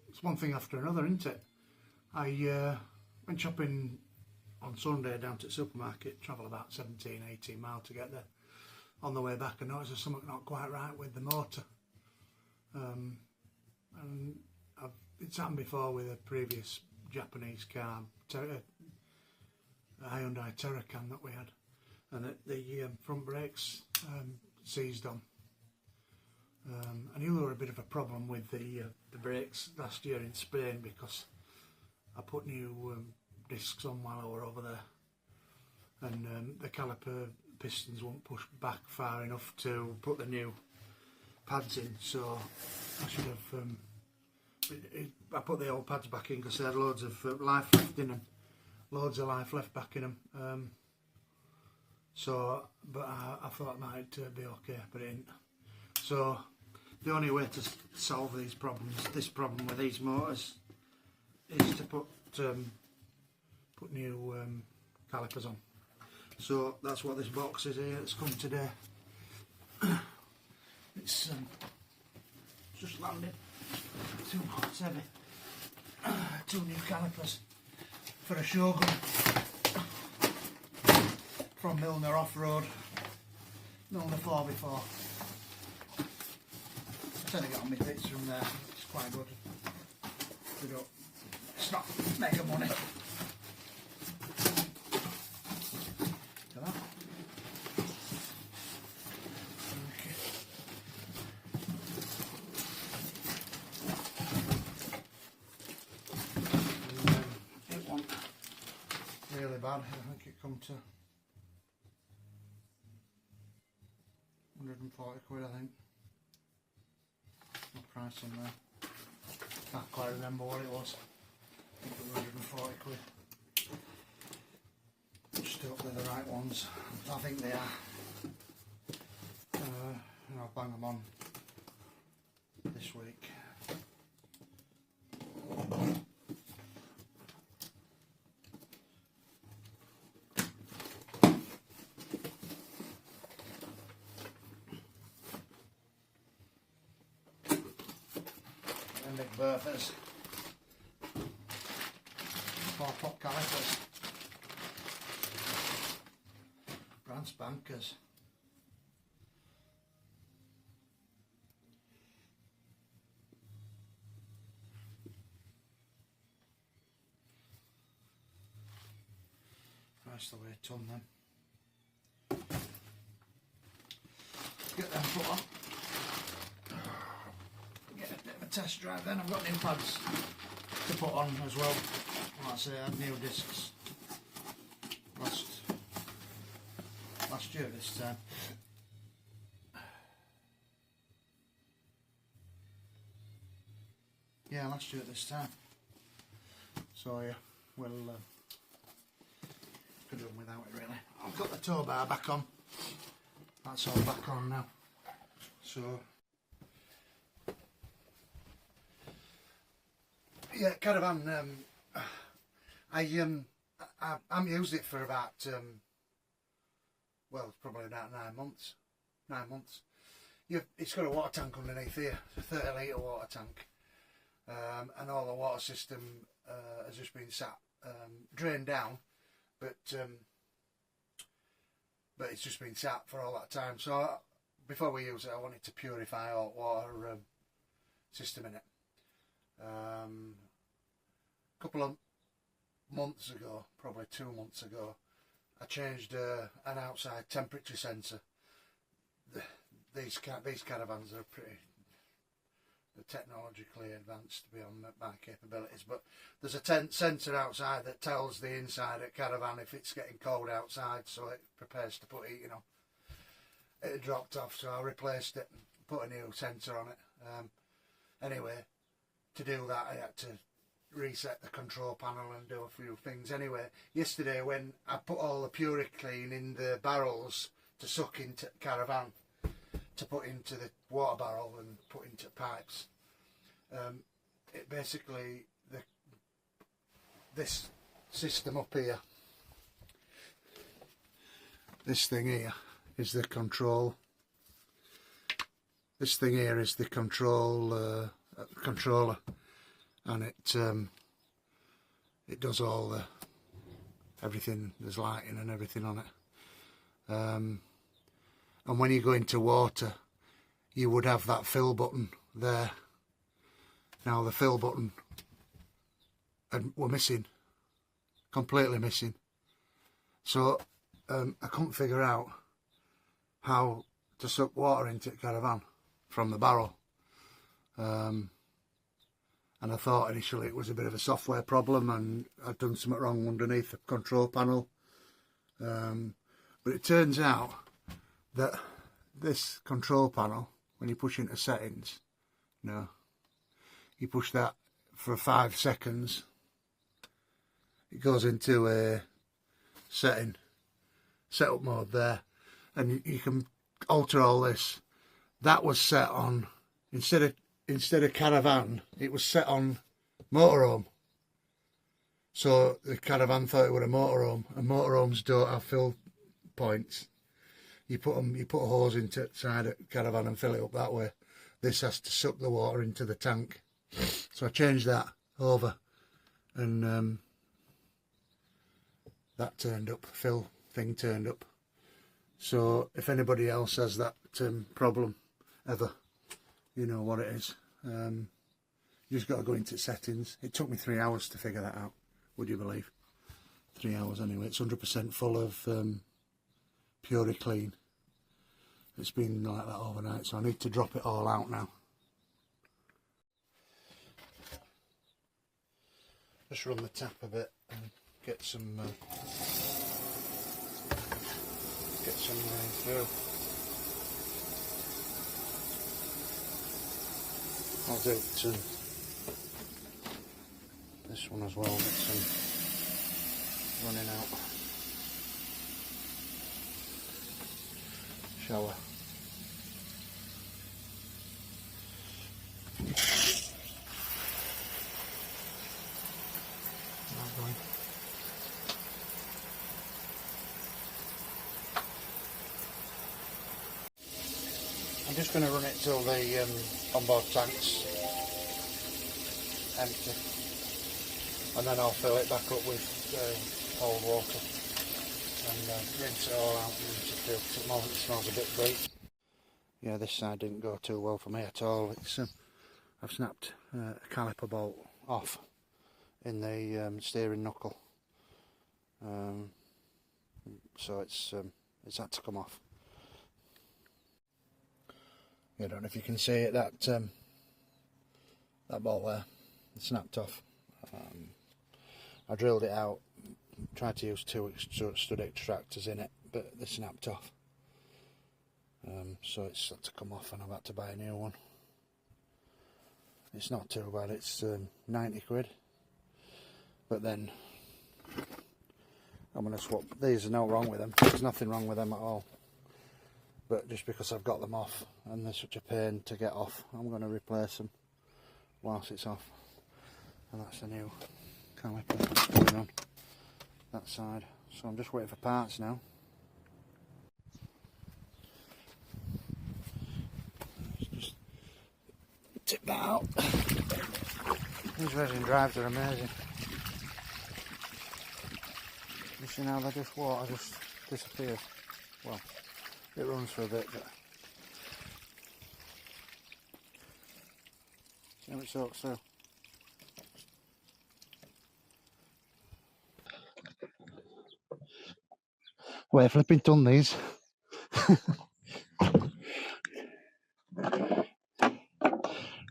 It's one thing after another, isn't it? I went shopping on Sunday down to the supermarket, travel about 17-18 miles to get there. On the way back I noticed there's something not quite right with the motor. And it's happened before with a previous Japanese car, a Hyundai Terracan that we had, and the front brakes seized on. I knew there were a bit of a problem with the brakes last year in Spain because I put new discs on while I were over there, and the caliper pistons won't push back far enough to put the new pads in, so I should have I put the old pads back in because they had loads of life left in them, loads of life left back in them. But I thought it might be okay, but it didn't. So the only way to solve these problems, this problem with these motors, is to put new calipers on. So that's what this box is here. It's come today. It's just landed. It's heavy. 2 new calipers for a Shogun from Milner Off-Road, Milner 4x4. I got on my bits from there. It's quite good. It's not mega money. Look at that. Okay. It wasn't really bad. I think it come to 140 quid, I think. Price on there. Can't quite remember what it was. I think it was 140 quid. Just hope they're the right ones. I think they are. And I'll bang them on this week. Big Berthas, 4-pot calipers, brand spankers. Nice the way ton them. Get them put on. Test drive then. I've got new pads to put on as well. Like I say, I had new discs last year this time. Yeah, last year at this time. So yeah, we'll could have done without it really. I've got the tow bar back on. That's all back on now. So yeah, caravan. I used it for about well, probably about 9 months. 9 months. It's got a water tank underneath here, a 30 litre water tank, and all the water system has just been drained down, but it's just been sat for all that time. So before we use it, I wanted to purify our water system in it. A couple of months ago, probably 2 months ago, I changed an outside temperature sensor. These caravans are pretty technologically advanced beyond my capabilities, but there's a sensor outside that tells the inside at caravan if it's getting cold outside, so it prepares to put heating on. It had dropped off, so I replaced it and put a new sensor on it. Anyway, to do that I had to reset the control panel and do a few things. Anyway, yesterday when I put all the PuriClean in the barrels to suck into caravan to put into the water barrel and put into pipes. It basically, this system up here, this thing here is the control. This thing here is the controller, and it does all the everything. There's lighting and everything on it. And when you go into water, you would have that fill button there. Now the fill button, and we're missing, completely missing. So I couldn't figure out how to suck water into the caravan from the barrel. And I thought initially it was a bit of a software problem and I'd done something wrong underneath the control panel. But it turns out that this control panel, when you push into settings, you push that for 5 seconds, it goes into a setup mode there, and you can alter all this. That was set on, instead of caravan, it was set on motorhome. So the caravan thought it was a motorhome, and motorhomes don't have fill points. You put a hose into the side of the caravan and fill it up that way. This has to suck the water into the tank. So I changed that over, and that turned up, fill thing turned up. So if anybody else has that problem ever, you know what it is. You just got to go into settings. It took me 3 hours to figure that out, would you believe? 3 hours anyway. It's 100% full of Purely Clean. It's been like that overnight, so I need to drop it all out now. Just run the tap a bit and get some rain through. I'll do this one as well, get some running out. Shower. I'm just going to run it till the onboard tank's empty, and then I'll fill it back up with cold water and rinse it all out and rinse it through. At the moment it smells a bit bleak. Yeah, this side didn't go too well for me at all. It's I've snapped a caliper bolt off in the steering knuckle, so it's had to come off. I don't know if you can see it, that bolt there, it snapped off. I drilled it out, tried to use 2 stud extractors in it, but they snapped off. So it's had to come off, and I've had to buy a new one. It's not too bad, it's 90 quid. But then I'm going to swap these. There's no wrong with them, there's nothing wrong with them at all. But just because I've got them off and they're such a pain to get off, I'm going to replace them whilst it's off. And that's a new caliper going on that side. So I'm just waiting for parts now. Just tip that out. These resin drives are amazing. You see how they just water just disappears. Well, it runs for a bit, but see how it soaks through. Well, flipping done these.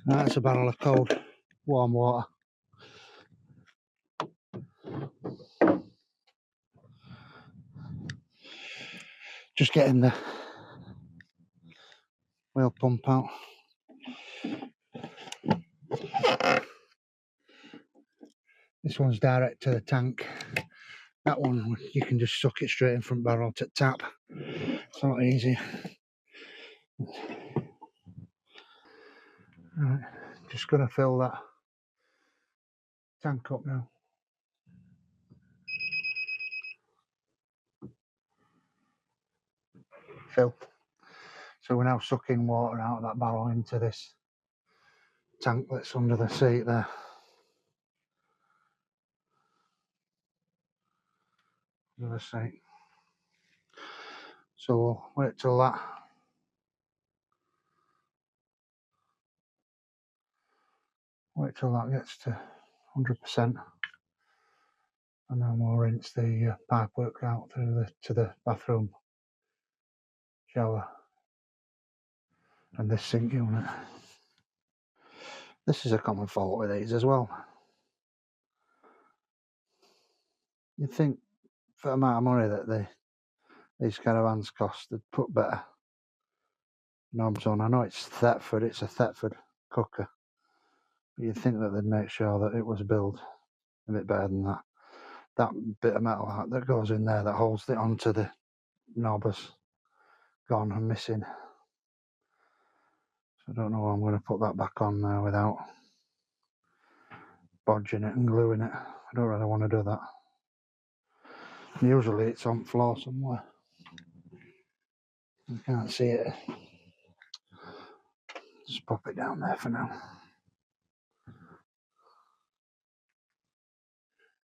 That's a barrel of cold, warm water. Just getting the wheel pump out. This one's direct to the tank. That one you can just suck it straight in front barrel to tap. It's a lot easier. Right, just gonna fill that tank up now. Fill. So we're now sucking water out of that barrel into this tank that's under the seat there. Under the seat. So we'll wait till that gets to 100%, and then we'll rinse the pipework out through to the bathroom shower and this sink unit. This is a common fault with these as well. You'd think for the amount of money that these caravans cost, they'd put better knobs on. I know it's Thetford, it's a Thetford cooker, but you'd think that they'd make sure that it was built a bit better than that. That bit of metal that goes in there that holds it onto the knob has gone and missing. So I don't know how I'm going to put that back on there without bodging it and gluing it. I don't really want to do that. Usually it's on floor somewhere. You can't see it. Just pop it down there for now.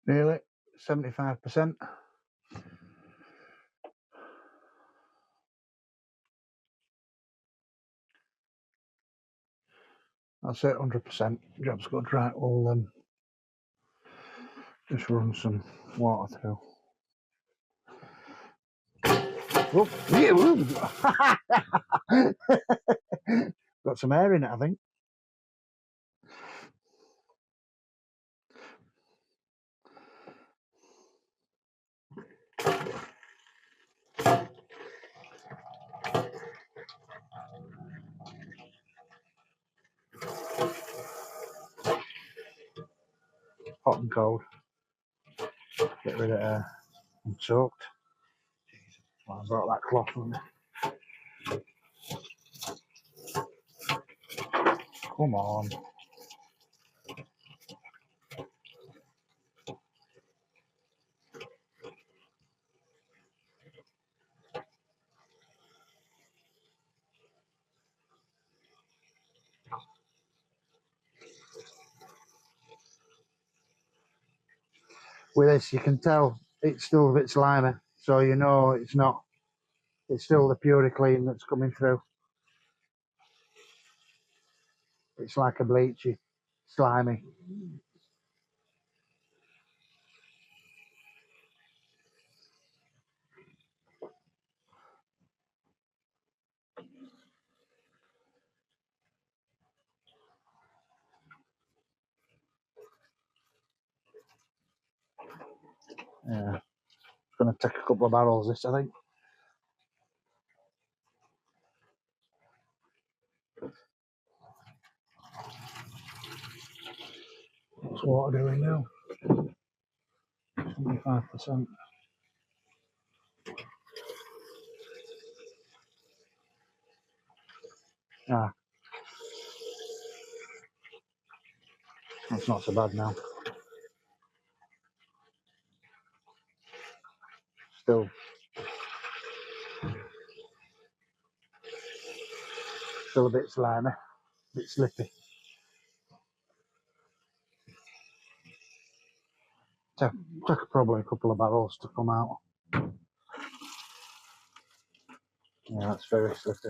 Nearly 75%. I'll say 100%. Job's good. Right, we'll just run some water through. Whoop. Got some air in it, I think. Hot and cold. Get rid of air. I'm soaked. Well, I brought that cloth with me. Come on. With this, you can tell it's still a bit slimy, so you know it's not. It's still the Puriclean that's coming through. It's like a bleachy, slimy. Yeah, it's going to take a couple of barrels. This, I think. What's water doing now? 75%. Ah, that's not so bad now. Still a bit slimy, a bit slippy. Took probably a couple of barrels to come out. Yeah, that's very slippy.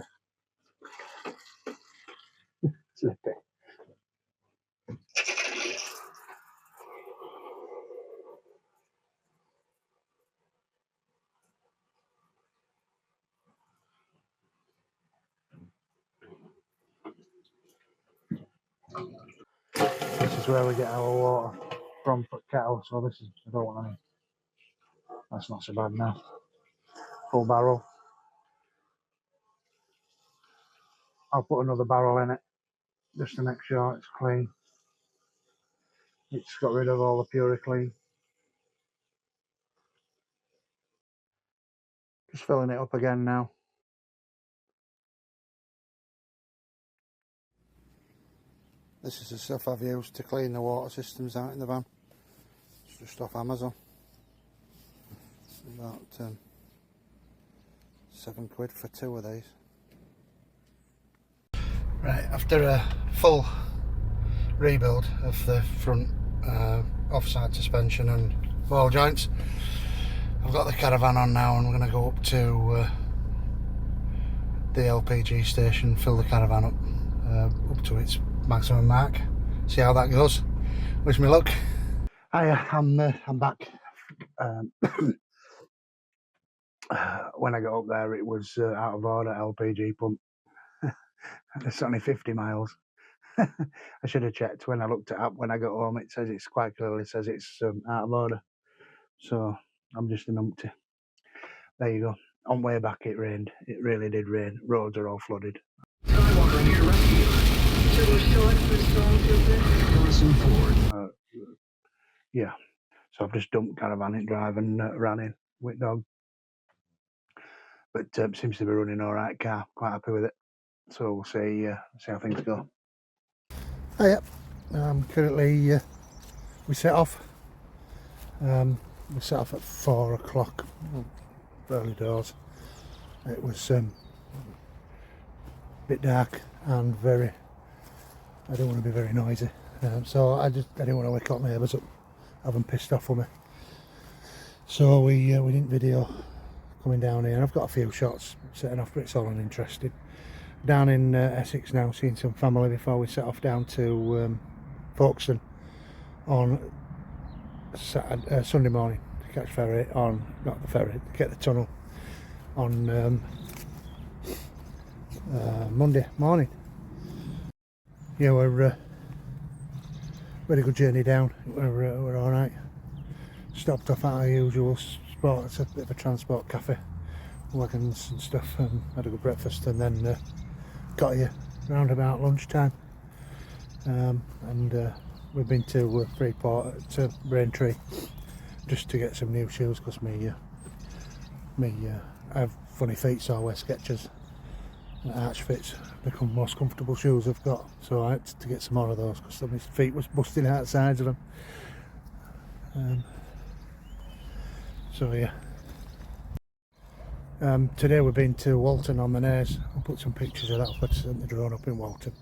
Slippy. This is where we get our water from for kettle, so this is, I don't want any. That's not so bad now. Full barrel. I'll put another barrel in it just to make sure it's clean. It's got rid of all the Puriclean. Just filling it up again now. This is the stuff I've used to clean the water systems out in the van. It's just off Amazon. About £7 for 2 of these. Right, after a full rebuild of the front offside suspension and ball joints, I've got the caravan on now, and we're going to go up to the LPG station, fill the caravan up to its maximum mark, see how that goes. Wish me luck. Hiya, I'm back. When I got up there, it was out of order LPG pump. It's only 50 miles. I should have checked when I looked it up when I got home. It says, it's quite clearly says it's out of order. So I'm just a numpty. There you go. On way back it rained. It really did rain. Roads are all flooded. Yeah. So I've just dumped caravan in drive and ran in with dog. But seems to be running alright car. Quite happy with it. So we'll see how things go. Oh, yep. Currently we set off. We set off at 4 o'clock, early doors. It was a bit dark and I don't want to be very noisy, so I didn't want to wake up my neighbours up, have them pissed off with me. So we didn't video coming down here. I've got a few shots setting off, but it's all uninteresting. Down in Essex now, seeing some family before we set off down to Folkestone on Sunday morning to catch ferry on, not the ferry, to get the tunnel on Monday morning. Yeah, we're very good journey down. We're all right. Stopped off at our usual spot. It's a bit of a transport cafe, wagons and stuff, and had a good breakfast, and then got here round about lunchtime. And we've been to Freeport, to Braintree, just to get some new shoes, because I have funny feet, so I wear Skechers. Arch fits become the most comfortable shoes I've got, so I had to get some more of those because my feet was busting out the sides of them. So yeah. Today we've been to Walton on the Naze. I'll put some pictures of that up. I sent the drone up in Walton.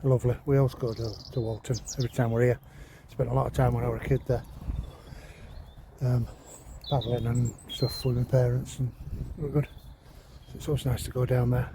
Lovely. We always go to Walton every time we're here. Spent a lot of time when I was a kid there, paddling and stuff with my parents, and it was good. So it's always nice to go down there.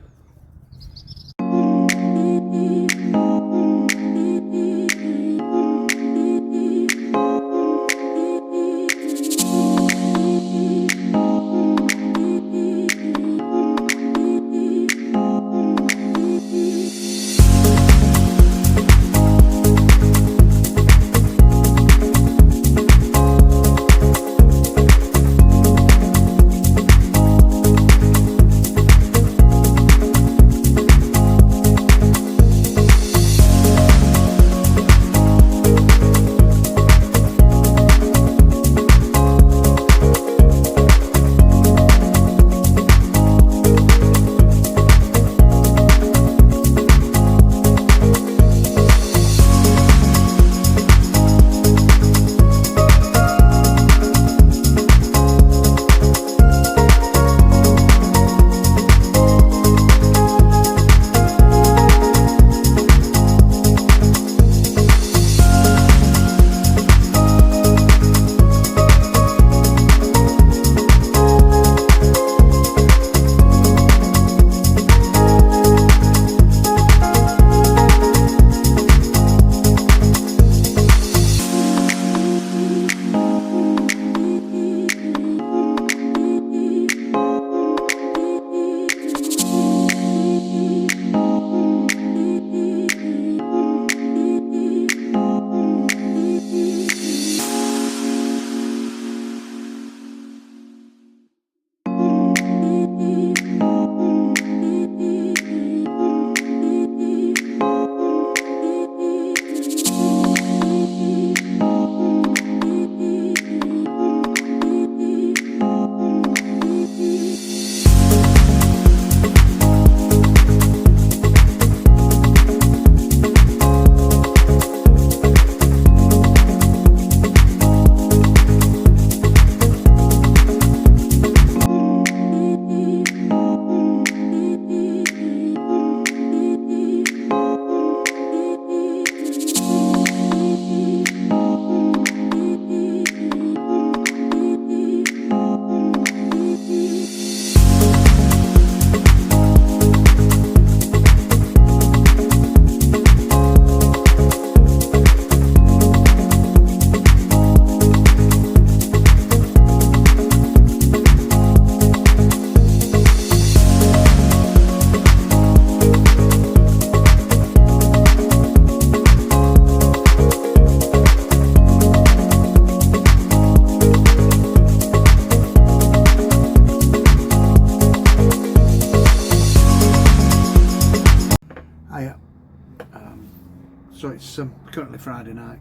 So it's currently Friday night.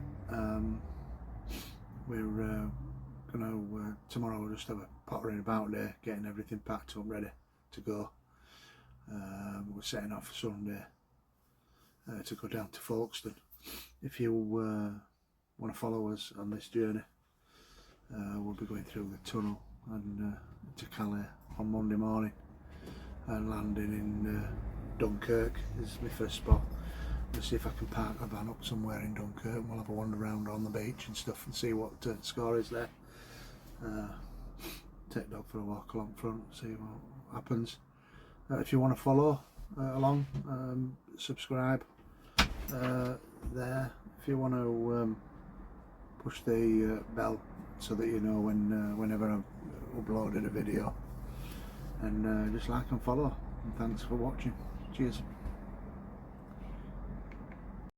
We're gonna tomorrow we'll just have a pottering about day, getting everything packed up ready to go. We're setting off Sunday to go down to Folkestone. If you want to follow us on this journey, we'll be going through the tunnel and to Calais on Monday morning, and landing in Dunkirk is my first spot. I'll see if I can park a van up somewhere in Dunkirk, and we'll have a wander around on the beach and stuff and see what score is there. Take dog for a walk along front, see what happens. If you want to follow along, subscribe there. If you want to push the bell so that you know whenever I've uploaded a video, and just like and follow, and thanks for watching. Cheers.